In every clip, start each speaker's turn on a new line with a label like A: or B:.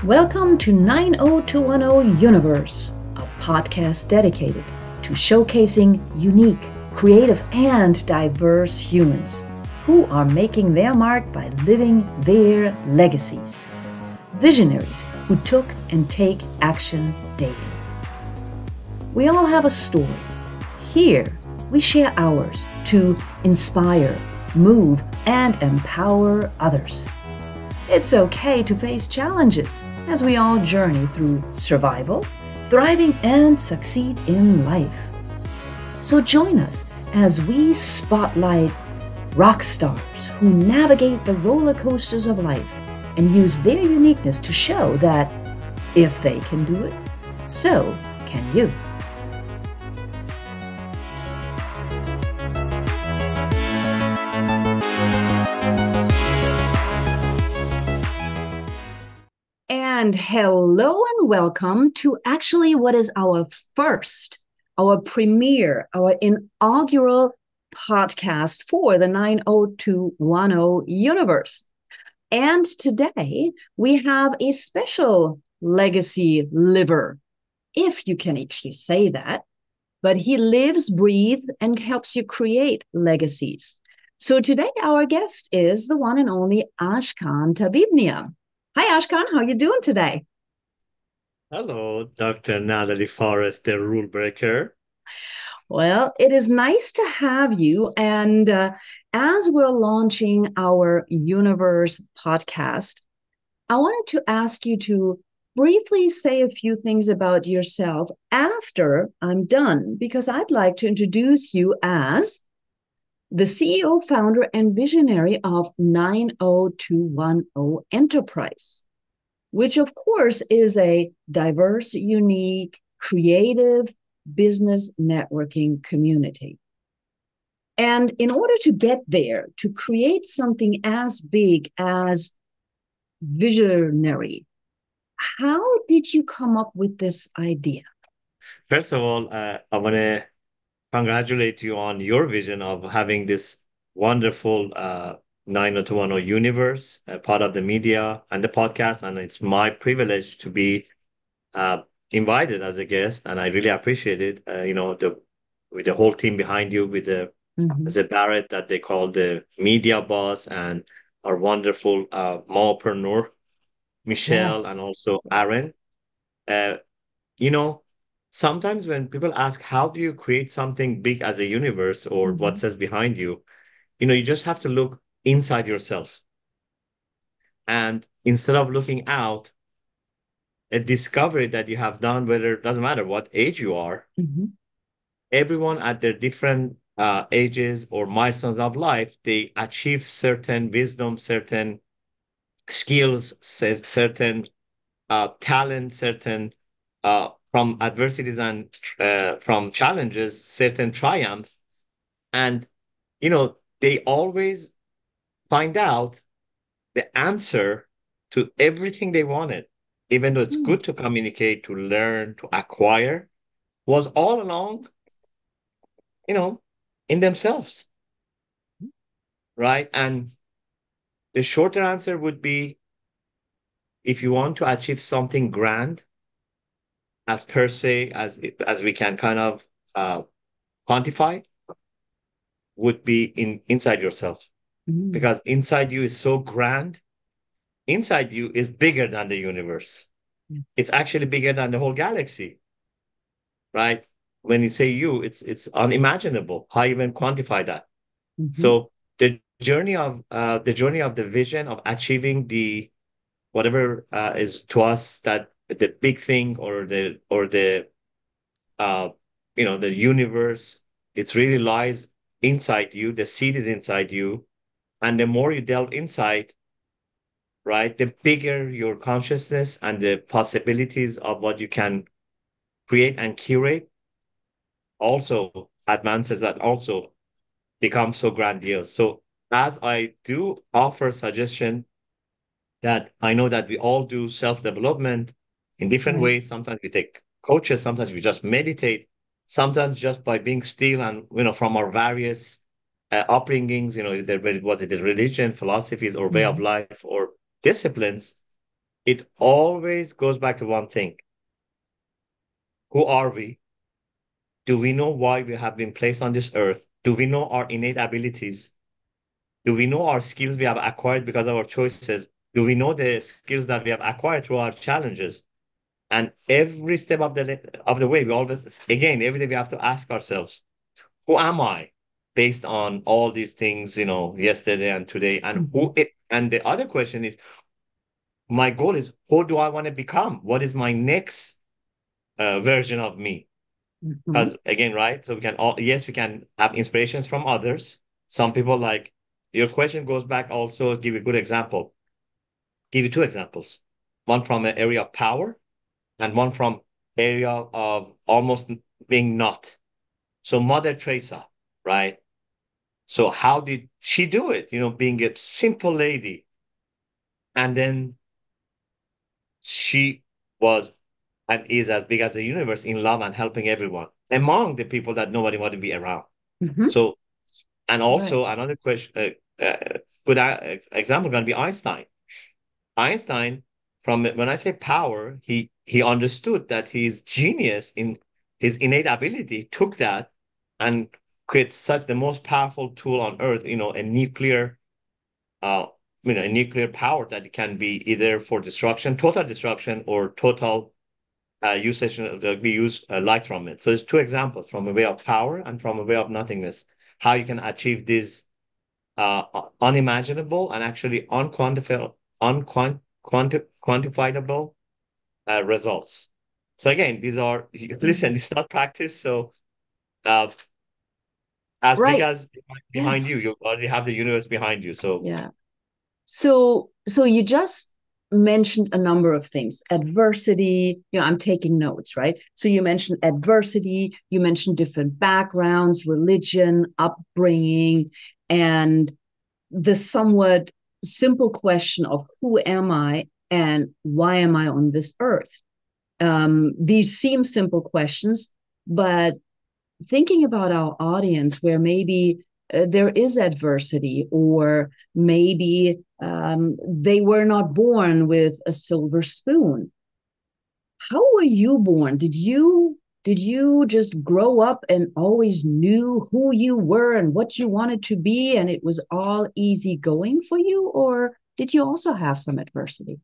A: Welcome to 90210 Universe, a podcast dedicated to showcasing unique, creative, and diverse humans who are making their mark by living their legacies. Visionaries who took and take action daily. We all have a story. Here, we share ours to inspire, move, and empower others. It's okay to face challenges as we all journey through survival, thriving, and succeed in life. So join us as we spotlight rock stars who navigate the roller coasters of life and use their uniqueness to show that if they can do it, so can you. And hello and welcome to actually what is our premiere, our inaugural podcast for the 90210 universe. And today we have a special legacy liver, if you can actually say that, but he lives, breathes, and helps you create legacies. So today our guest is the one and only Ashkan Tabibnia. Hi, Ashkan. How are you doing today?
B: Hello, Dr. Natalie Forrest, the rule breaker.
A: Well, it is nice to have you. And as we're launching our Universe podcast, I wanted to ask you to briefly say a few things about yourself after I'm done, because I'd like to introduce you as the CEO, founder, and visionary of 90210 Enterprise, which of course is a diverse, unique, creative business networking community. And in order to get there, to create something as big as visionary, how did you come up with this idea?
B: First of all, I want to congratulate you on your vision of having this wonderful 90210 universe, part of the media and the podcast. And it's my privilege to be uh, invited as a guest. And I really appreciate it. With the whole team behind you, with the Barrett that they call the media boss, and our wonderful mompreneur, Michelle, and
A: Yes.
B: also Aaron. Uh, you know, Sometimes when people ask, how do you create something big as a universe or what
A: Mhm.
B: says behind you, you just have to look inside yourself. And instead of looking out, a discovery that you have done, whether it doesn't matter what age you are,
A: Mhm.
B: everyone at their different ages or milestones of life, they achieve certain wisdom, certain skills, certain talent, certain from adversities and from challenges, certain triumph. And, they always find out the answer to everything they wanted, even though it's
A: Mm.
B: good to communicate, to learn, to acquire, was all along, you know, in themselves, right? And the shorter answer would be if you want to achieve something grand, as per se, as we can kind of quantify, would be inside yourself.
A: Mm.
B: Because inside you is so grand, inside you is bigger than the universe. It's actually bigger than the whole galaxy, right? When you say you, it's unimaginable. How you even quantify that?
A: Mhm.
B: So the journey of the vision of achieving the whatever is to us that the big thing or the uh the universe, it's really lies inside you. The seed is inside you, and the more you delve inside, right, the bigger your consciousness and the possibilities of what you can create and curate also advances that also become so grandiose. So as I do offer suggestion that I know that we all do self-development in different
A: Right.
B: ways. Sometimes we take coaches, sometimes we just meditate, sometimes just by being still and from our various upbringings, whether it was it the religion, philosophies, or way of
A: Mhm.
B: life or disciplines, it always goes back to one thing. Who are we? Do we know why we have been placed on this earth? Do we know our innate abilities? Do we know our skills we have acquired because of our choices? Do we know the skills that we have acquired through our challenges? And every step of the way, we always, again, every day we have to ask ourselves, who am I based on all these things, yesterday and today? And
A: Mhm.
B: and the other question is, my goal is, who do I want to become? What is my next version of me?
A: Mhm.
B: Because again, right? So we can all, yes, we can have inspirations from others. Some people like your question goes back also, give you a good example. Give you two examples. One from an area of power and one from area of almost being not. So Mother Teresa, right? So how did she do it? Being a simple lady. And then she was and is as big as the universe in love and helping everyone among the people that nobody wanted to be around.
A: Mhm.
B: So, and
A: Right.
B: also another question, good example going to be Einstein. Einstein, from when I say power, he understood that his genius in his innate ability took that and creates such the most powerful tool on earth, uh, a nuclear power that can be either for destruction, total destruction, or total usage that we use light from it. So it's two examples from a way of power and from a way of nothingness. How you can achieve these unimaginable and actually quantifiable results. So again, these are listen.
A: Mhm.
B: It's not practice. So uh, as big
A: Right.
B: as
A: Yeah.
B: behind you, you already have the universe behind you. So
A: Yeah. So you just mentioned a number of things. Adversity, I'm taking notes, right? So you mentioned adversity, you mentioned different backgrounds, religion, upbringing, and the somewhat simple question of who am I and why am I on this earth? These seem simple questions, but thinking about our audience where maybe there is adversity, or maybe they were not born with a silver spoon. How were you born? Did you just grow up and always knew who you were and what you wanted to be, and it was all easy going for you, or did you also have some adversity?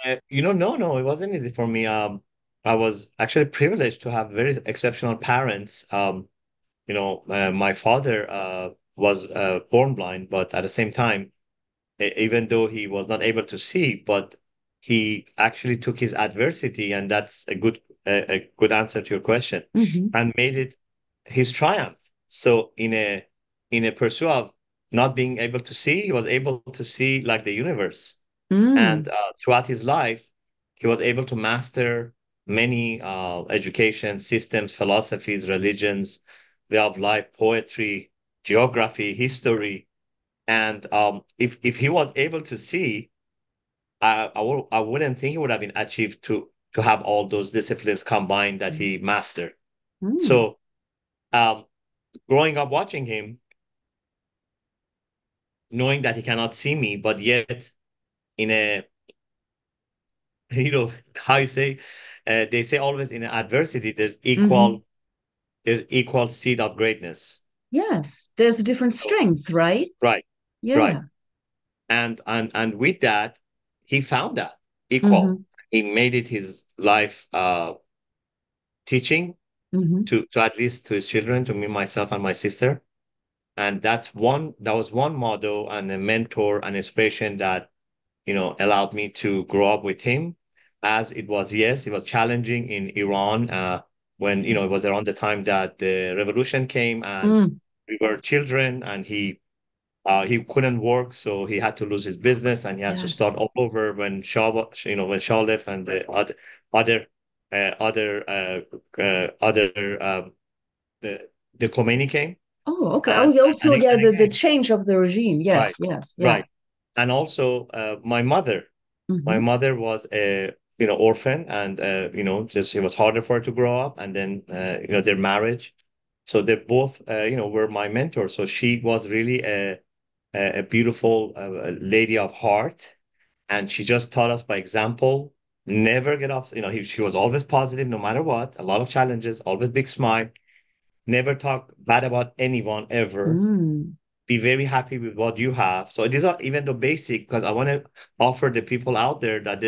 B: no, it wasn't easy for me. I was actually privileged to have very exceptional parents. My father was born blind, but at the same time, even though he was not able to see, but he actually took his adversity, and that's a good answer to your question,
A: Mm-hmm.
B: and made it his triumph. So in a pursuit of not being able to see, he was able to see like the universe. And
A: Mm.
B: throughout his life, he was able to master many education systems, philosophies, religions, way of life, poetry, geography, history. And if he was able to see, I wouldn't think he would have been achieved to have all those disciplines combined that he mastered.
A: Mm.
B: So um, growing up watching him, knowing that he cannot see me, but yet in a how you say, they say always in adversity
A: Mm-hmm.
B: there's equal seed of greatness.
A: Yes, there's a different
B: So
A: strength, right?
B: right, right,
A: Yeah.
B: and with that, he found that equal.
A: Mm-hmm.
B: He made it his life teaching
A: Mm-hmm.
B: to at least to his children, to me, myself, and my sister. And that was one model and a mentor and inspiration that allowed me to grow up with him. As it was, yes, it was challenging in Iran when it was around the time that the revolution came, and
A: Mm.
B: we were children, and he couldn't work, so he had to lose his business, and he has to
A: Yes.
B: start all over when when Shah left, and the other other the Khomeini came,
A: Oh, okay. Oh,
B: and
A: yeah.
B: and,
A: So
B: and
A: yeah, the
B: again,
A: change of the regime.
B: right,
A: Yes, yes, yeah.
B: right, and also my
A: Mm-hmm.
B: mother was a orphan, and just it was harder for her to grow up, and then their marriage, so they both were my mentor. So she was really a beautiful lady of heart, And she just taught us by example, never get off. She was always positive no matter what, a lot of challenges, always big smile, never talk bad about anyone ever.
A: Mm.
B: Be very happy with what you have. So these are even the basic, because I want to offer the people out there that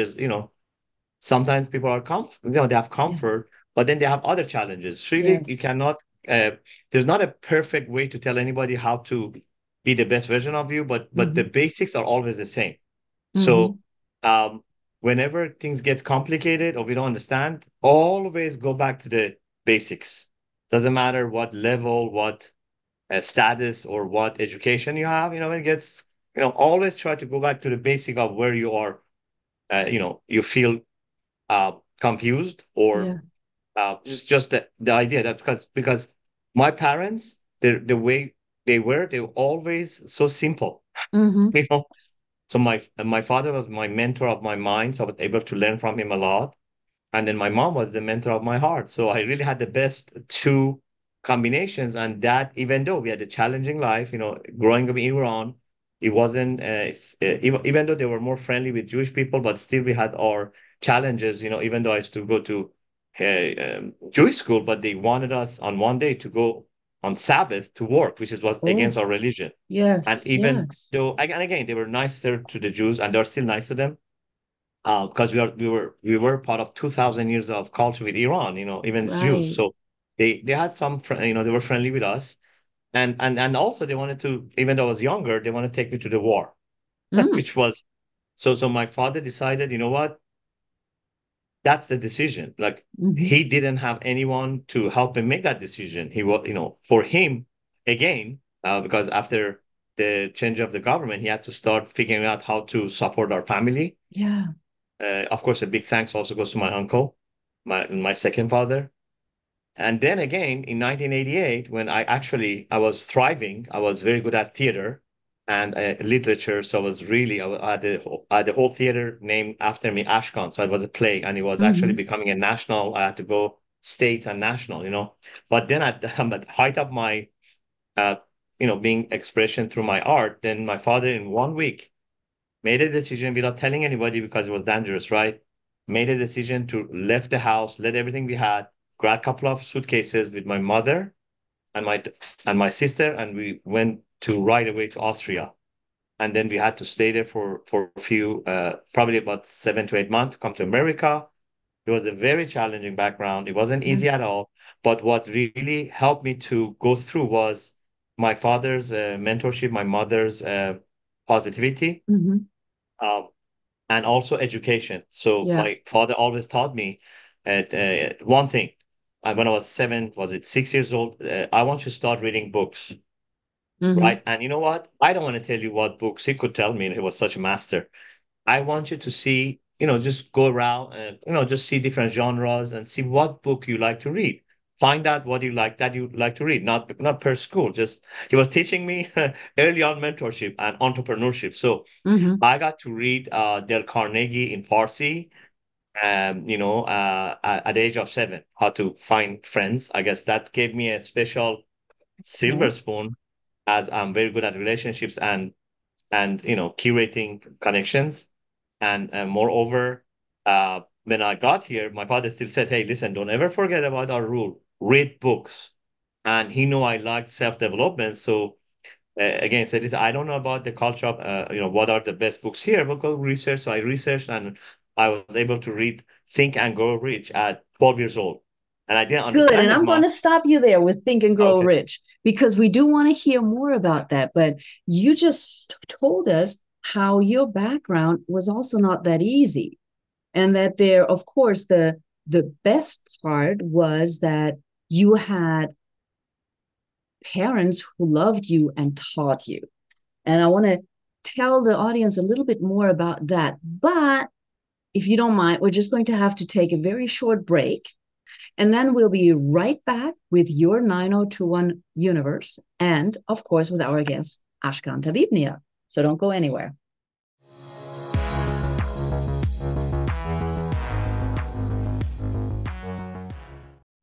B: sometimes people are they have
A: Yeah.
B: comfort, but then they have other challenges. Really, you
A: Yes.
B: cannot, uh, there's not a perfect way to tell anybody how to be the best version of you, but the
A: Mm-hmm.
B: basics are always the same.
A: Mm-hmm.
B: So, um, whenever things get complicated or we don't understand, always go back to the basics. Doesn't matter what level, what status, or what education you have. When it gets, always try to go back to the basic of where you are. You feel confused, or
A: Yeah.
B: just the idea that because my parents, the way they were always so simple.
A: Mm-hmm.
B: you know so my father was my mentor of my mind, so I was able to learn from him a lot. And then my mom was the mentor of my heart. So I really had the best two combinations. And that, even though we had a challenging life, growing up in Iran, it wasn't, even though they were more friendly with Jewish people, but still we had our challenges, even though I used to go to Jewish school, but they wanted us on one day to go on Sabbath to work, which was
A: Oh,
B: against our religion. And
A: yes.
B: even
A: Yes.
B: though, and again, they were nicer to the Jews, and they're still nice to them, because we were part of 2,000 years of culture with Iran, even Jews.
A: Right.
B: So they had some, they were friendly with us, and also they wanted to, even though I was younger, they wanted to take me to the war,
A: Mm.
B: which was so. My father decided, you know what, that's the decision. Like,
A: Mm-hmm.
B: he didn't have anyone to help him make that decision. He was, for him again, because after the change of the government, he had to start figuring out how to support our family.
A: Yeah.
B: Of course, a big thanks also goes to my uncle, my second father. And then again, in 1988, when I was thriving, I was very good at theater and literature. So I was really, I had the whole theater named after me, Ashkan. So it was a play, and it was actually
A: Mm-hmm.
B: becoming a national. I had to go states and national. But then at the height of my, uh, being expression through my art, then my father in 1 week made a decision without telling anybody, because it was dangerous, right? Made a decision to left the house, let everything we had, grab a couple of suitcases with my mother and my sister, and we went to right away to Austria. And then we had to stay there for a few, probably about 7 to 8 months, to come to America. It was a very challenging background. It wasn't
A: Yeah.
B: easy at all. But what really helped me to go through was my father's mentorship, my mother's positivity.
A: Mm-hmm.
B: Um, and also education. So
A: Yeah.
B: my father always taught me one thing. When I was was it 6 years old? I want you to start reading books,
A: Mm-hmm.
B: right? And you know what? I don't want to tell you what books he could tell me. And he was such a master. I want you to see, just go around and, just see different genres and see what book you like to read. Find out what you like to read, not per school. Just he was teaching me early on mentorship and entrepreneurship. So
A: Mm-hmm.
B: I got to read Del Carnegie in Farsi, at the age of 7, how to find friends. I guess that gave me a special silver
A: Okay.
B: spoon, as I'm very good at relationships and curating connections. And moreover, when I got here, my father still said, "Hey, listen, don't ever forget about our rule. Read books." And he knew I liked self-development, so again, said this, I don't know about the culture of, what are the best books here, but go research. So I researched, and I was able to read Think and Grow Rich at 12 years old. And I didn't
A: Good.
B: understand
A: And
B: it
A: I'm going
B: much.
A: to stop you there with Think and Grow
B: Okay.
A: Rich because we do want to hear more about that. But you just told us how your background was also not that easy. And that there, of course, the best part was that you had parents who loved you and taught you. And I want to tell the audience a little bit more about that. But if you don't mind, we're just going to have to take a very short break. And then we'll be right back with your 9021 universe and, of course, with our guest, Ashkan Tabibnia. So don't go anywhere.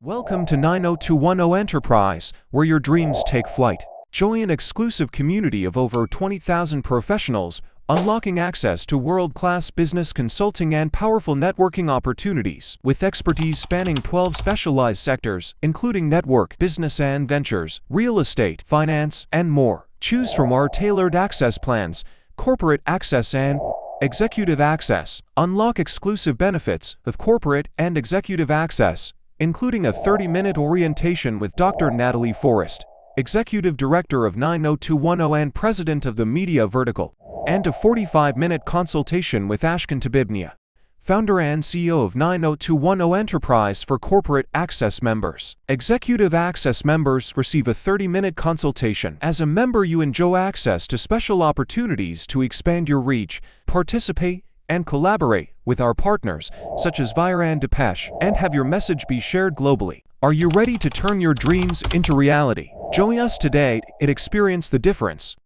C: Welcome to 90210 Enterprise, where your dreams take flight. Join an exclusive community of over 20,000 professionals, unlocking access to world-class business consulting and powerful networking opportunities with expertise spanning 12 specialized sectors, including network, business and ventures, real estate, finance, and more. Choose from our tailored access plans, corporate access and executive access. Unlock exclusive benefits of corporate and executive access, including a 30-minute orientation with Dr. Natalie Forrest, Executive Director of 90210 and President of the Media Vertical, and a 45-minute consultation with Ashkan Tabibnia, Founder and CEO of 90210 Enterprise for Corporate Access members. Executive Access members receive a 30-minute consultation. As a member, you enjoy access to special opportunities to expand your reach, participate, and collaborate with our partners, such as Vire and Depeche, and have your message be shared globally. Are you ready to turn your dreams into reality? Join us today and experience the difference.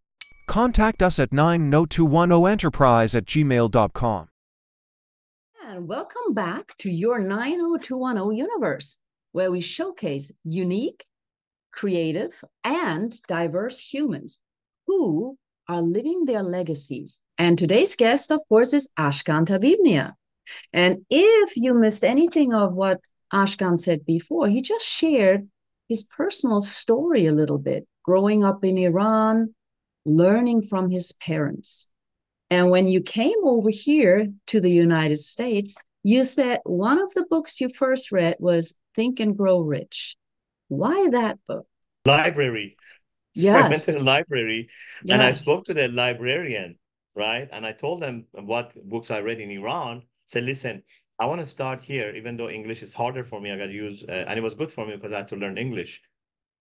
C: Contact us at 90210enterprise@gmail.com.
A: And welcome back to your 90210 universe, where we showcase unique, creative, and diverse humans who are living their legacies. And today's guest, of course, is Ashkan Tabibnia. And if you missed anything of what Ashkan said before, he just shared his personal story a little bit, growing up in Iran, learning from his parents. And when you came over here to the United States, you said one of the books you first read was Think and Grow Rich. Why that book?
B: Library. So I went to the library and I spoke to the librarian, right? And I told them what books I read in Iran. Said, listen, I want to start here, even though English is harder for me. I got to use, and it was good for me because I had to learn English.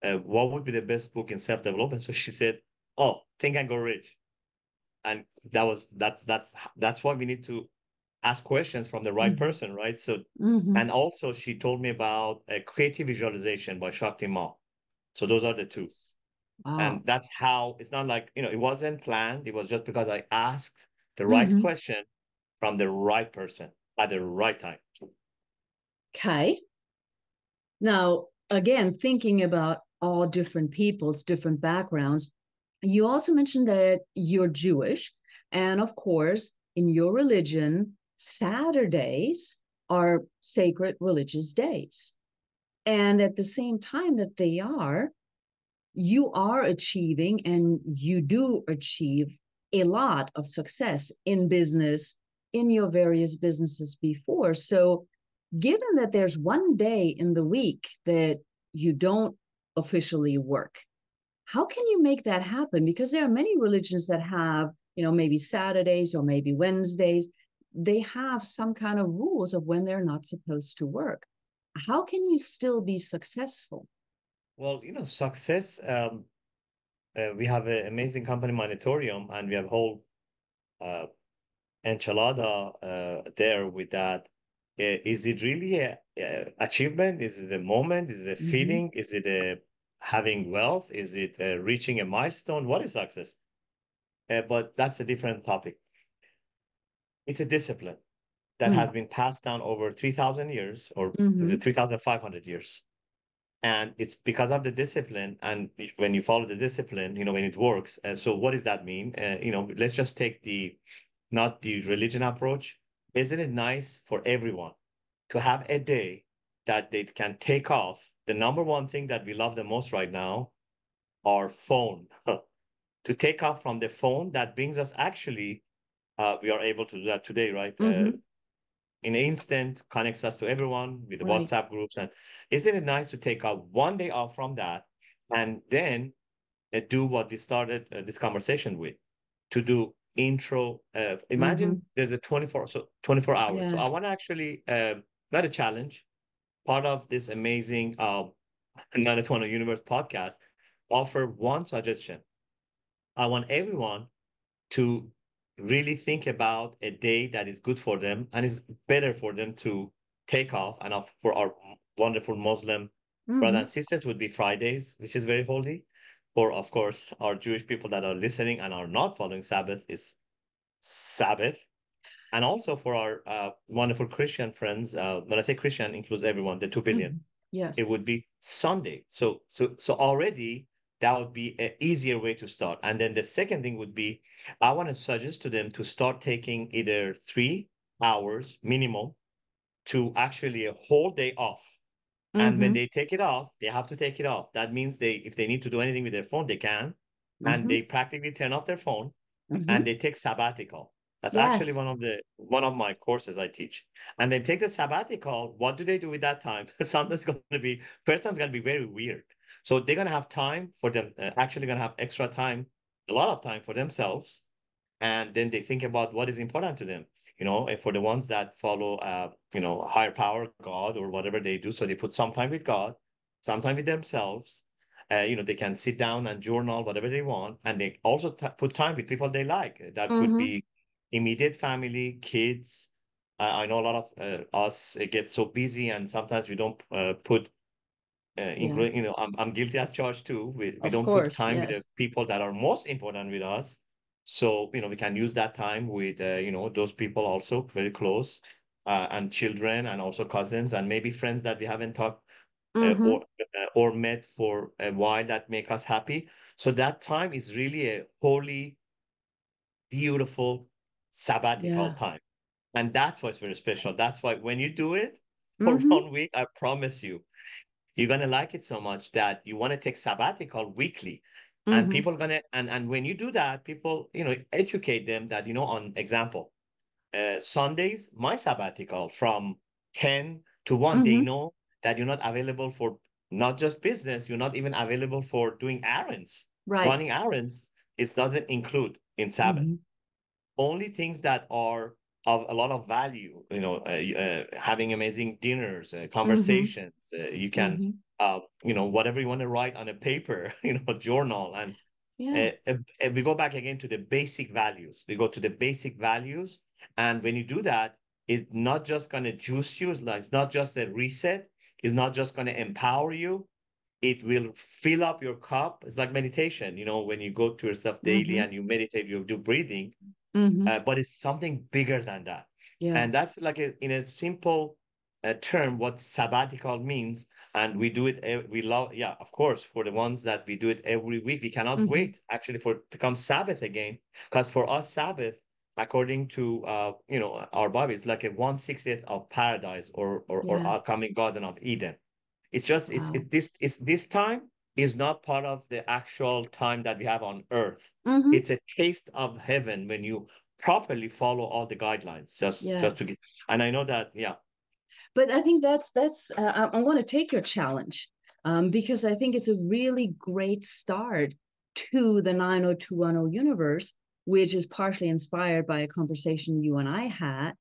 B: What would be the best book in self-development? So she said, oh, Think and Grow Rich. And that's why we need to ask questions from the right person, right? So, and also she told me about Creative Visualization by Shakti Ma. So those are the two.
A: Wow.
B: And that's how, it's not like, it wasn't planned. It was just because I asked the right question from the right person at the right time.
A: Okay. Now, again, thinking about all different people's different backgrounds, you also mentioned that you're Jewish. And of course, in your religion, Saturdays are sacred religious days. And at the same time that they are, you are achieving and you do achieve a lot of success in business, in your various businesses before. So given that there's one day in the week that you don't officially work, how can you make that happen? Because there are many religions that have, maybe Saturdays or maybe Wednesdays. They have some kind of rules of when they're not supposed to work. How can you still be successful?
B: Well, success, we have an amazing company, Monitorium, and we have whole enchilada there with that. Is it really a achievement? Is it a moment? Is it a feeling? Is it a having wealth? Is it reaching a milestone? What is success? But that's a different topic. It's a discipline that has been passed down over 3,000 years, or is it 3,500 years? And it's because of the discipline. And when you follow the discipline, when it works. And so what does that mean? Let's just take not the religion approach. Isn't it nice for everyone to have a day that they can take off? The number one thing that we love the most right now, our phone. To take off from the phone, that brings us actually, we are able to do that today, right? In an instant, connects us to everyone with the WhatsApp groups. And isn't it nice to take out one day off from that and then do what we started this conversation with, to do intro. Imagine there's a 24 hours.
A: Yeah.
B: So I want to actually, not a challenge, part of this amazing 90210 Universe podcast, offer one suggestion. I want everyone to really think about a day that is good for them and is better for them to take off. And for our wonderful Muslim brothers and sisters would be Fridays, which is very holy. For, of course, our Jewish people that are listening and are not following Sabbath is Sabbath. And also for our wonderful Christian friends, when I say Christian, includes everyone, the 2 billion.
A: Yes.
B: It would be Sunday. So already that would be an easier way to start. And then the second thing would be, I want to suggest to them to start taking either 3 hours minimum to actually a whole day off. And when
A: Mm-hmm.
B: they take it off, they have to take it off. That means if they need to do anything with their phone, they can. And
A: Mm-hmm.
B: they practically turn off their phone
A: Mm-hmm.
B: and they take sabbatical. That's actually
A: Yes.
B: one of my courses I teach. And they take the sabbatical. What do they do with that time? Something's going to be first time's going to be very weird. So they're going to have time for them. Actually, going to have extra time, a lot of time for themselves, and then they think about what is important to them. For the ones that follow, higher power, God, or whatever they do. So they put some time with God, some time with themselves. They can sit down and journal whatever they want, and they also put time with people they like. That could
A: Mm-hmm.
B: be immediate family, kids. I know a lot of us get so busy, and sometimes we don't put,
A: Yeah.
B: including, I'm guilty as charged too. We
A: Of
B: don't put
A: course.
B: time with the
A: Yes.
B: people that are most important with us. So, we can use that time with, those people also very close, and children and also cousins and maybe friends that we haven't talked
A: Mm-hmm.
B: or met for a while that make us happy. So that time is really a holy, beautiful sabbatical
A: Yeah.
B: time. And that's what's very special. That's why when you do it for
A: Mm-hmm.
B: 1 week, I promise you're gonna like it so much that you want to take sabbatical weekly. And
A: Mm-hmm.
B: people gonna and when you do that, people, educate them that, on example, Sundays, my sabbatical from 10 to 1, they
A: Mm-hmm.
B: know that you're not available for not just business, you're not even available for doing errands.
A: Right.
B: Running errands, it doesn't include in Sabbath.
A: Mm-hmm.
B: Only things that are of a lot of value, having amazing dinners,
A: Mm-hmm.
B: conversations. You can,
A: Mm-hmm.
B: whatever you want to write on a paper, journal.
A: Yeah.
B: And we go back again to the basic values. We go to the basic values. And when you do that, it's not just going to juice you. It's not just a reset. It's not just going to empower you. It will fill up your cup. It's like meditation. When you go to yourself daily
A: Mm-hmm.
B: and you meditate, you do breathing,
A: Mm-hmm.
B: but it's something bigger than that.
A: Yeah.
B: And that's like in a simple term, what sabbatical means. And we do it, we love, yeah, of course, for the ones that we do it every week, we cannot
A: Mm-hmm.
B: wait actually for it to become Sabbath again. Because for us, Sabbath, according to, our Bible, it's like a 1/60th of paradise or
A: Yeah.
B: our coming Garden of Eden. It's just
A: Wow.
B: it's this time is not part of the actual time that we have on earth.
A: Mm-hmm.
B: It's a taste of heaven when you properly follow all the guidelines.
A: Yeah.
B: Just to get, and I know that, yeah.
A: But I think that's I'm going to take your challenge, because I think it's a really great start to the 90210 universe, which is partially inspired by a conversation you and I had,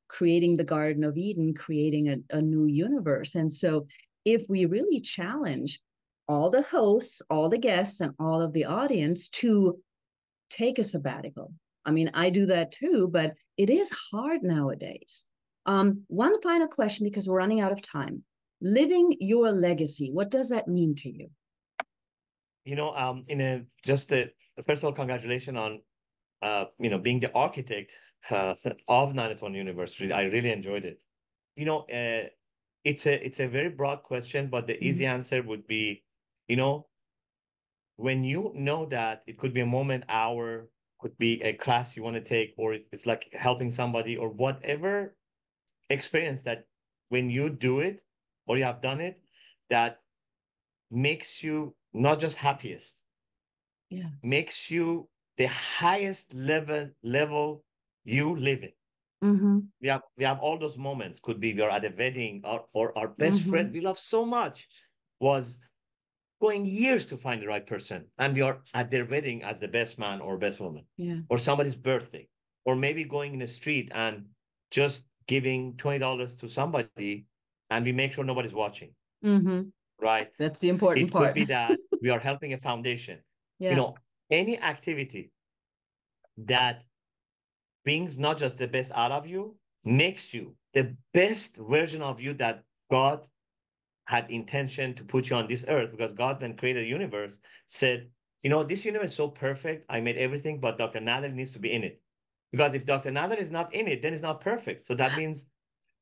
A: creating the Garden of Eden, creating a new universe. And so if we really challenge all the hosts, all the guests, and all of the audience to take a sabbatical. I mean, I do that too, but it is hard nowadays. One final question because we're running out of time. Living your legacy, what does that mean to you?
B: In a just the first of all, congratulations on being the architect of 901 University. I really enjoyed it. You know, uh, it's a very broad question, but the easy
A: Mm-hmm.
B: answer would be, you know, when you know that it could be a moment, hour, could be a class you want to take, or it's like helping somebody or whatever experience that when you do it or you have done it, that makes you not just happiest,
A: Yeah.
B: makes you the highest level you live in.
A: Mm-hmm.
B: We have all those moments. Could be we're at a wedding, or our best
A: Mm-hmm.
B: friend we love so much was going years to find the right person, and we are at their wedding as the best man or best woman,
A: Yeah.
B: or somebody's birthday, or maybe going in the street and just giving $20 to somebody, and we make sure nobody's watching,
A: Mm-hmm.
B: right?
A: That's the important
B: It could
A: part.
B: be that we are helping a foundation. You
A: Yeah.
B: know, any activity that brings not just the best out of you, makes you the best version of you that God had intention to put you on this earth. Because God, when created the universe, said, this universe is so perfect. I made everything, but Dr. Nader needs to be in it. Because if Dr. Nader is not in it, then it's not perfect. So that means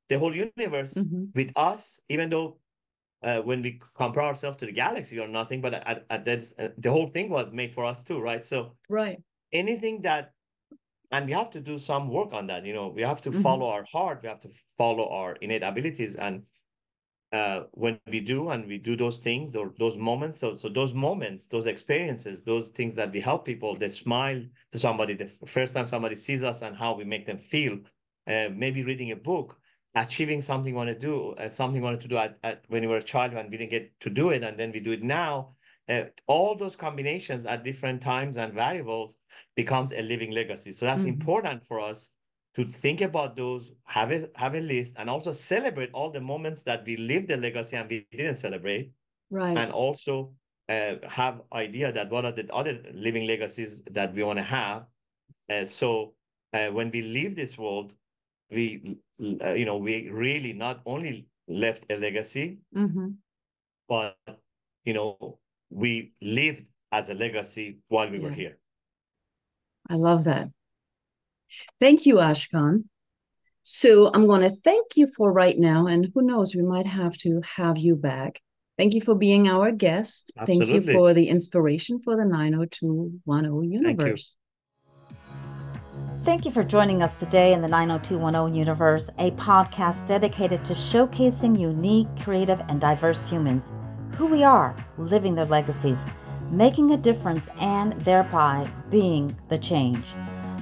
B: the whole universe
A: Mm-hmm.
B: with us, even though when we compare ourselves to the galaxy or nothing, but the whole thing was made for us too, right? So
A: Right.
B: anything that, and we have to do some work on that. We have to
A: Mhm.
B: follow our heart. We have to follow our innate abilities. And when we do those things, those moments, so those moments, those experiences, those things that we help people, they smile to somebody the first time somebody sees us, and how we make them feel, maybe reading a book, achieving something you want to do, something you wanted to do when you were a child and we didn't get to do it, and then we do it now. All those combinations at different times and variables becomes a living legacy. So that's important for us to think about those, have a list, and also celebrate all the moments that we lived the legacy and we didn't celebrate.
A: Right.
B: And also have idea that what are the other living legacies that we want to have. So when we leave this world, we we really not only left a legacy, but we lived as a legacy while we were here.
A: I love that. Thank you, Ashkan. So I'm going to thank you for right now, and who knows, we might have to have you back. Thank you for being our guest.
B: Absolutely.
A: Thank you for the inspiration for the 90210 universe.
D: Thank you for joining us today in the 90210 universe, a podcast dedicated to showcasing unique, creative, and diverse humans, who we are, living their legacies, making a difference, and thereby being the change,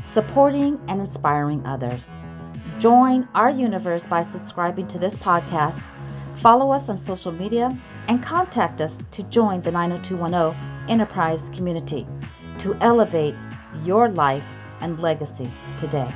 D: supporting and inspiring others. Join our universe by subscribing to this podcast, follow us on social media, and contact us to join the 90210 Enterprise community to elevate your life and legacy today.